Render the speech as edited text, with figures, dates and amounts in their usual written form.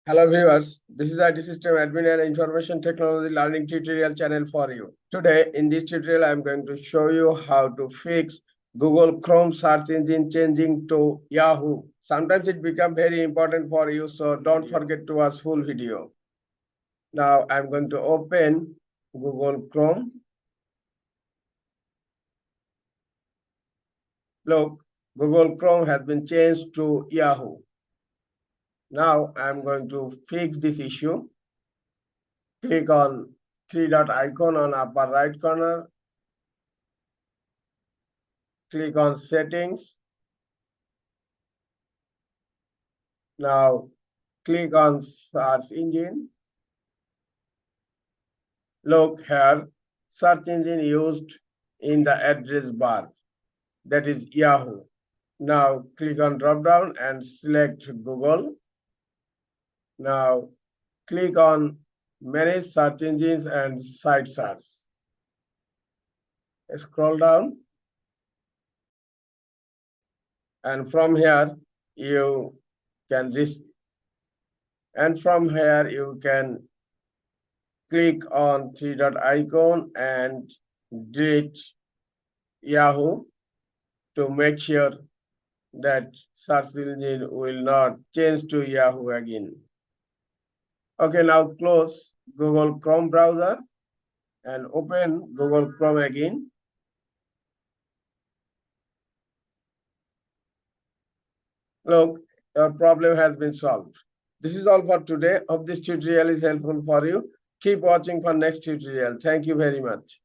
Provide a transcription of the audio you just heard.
Hello viewers, this is IT System Admin and Information Technology Learning tutorial channel for you. Today in this tutorial I am going to show you how to fix Google Chrome search engine changing to Yahoo. Sometimes it becomes very important for you, so don't forget to watch full video. Now I am going to open Google Chrome. Look, Google Chrome has been changed to Yahoo. Now I am going to fix this issue. Click on three dot icon on upper right corner. Click on settings. Now click on search engine. Look here, search engine used in the address bar, that is Yahoo. Now click on drop down and select Google. Now click on manage search engines and site search. Scroll down and from here you can click on three dot icon and delete Yahoo to make sure that search engine will not change to Yahoo again. Okay, now close Google Chrome browser and open Google Chrome again. Look, your problem has been solved. This is all for today. Hope this tutorial is helpful for you. Keep watching for next tutorial. Thank you very much.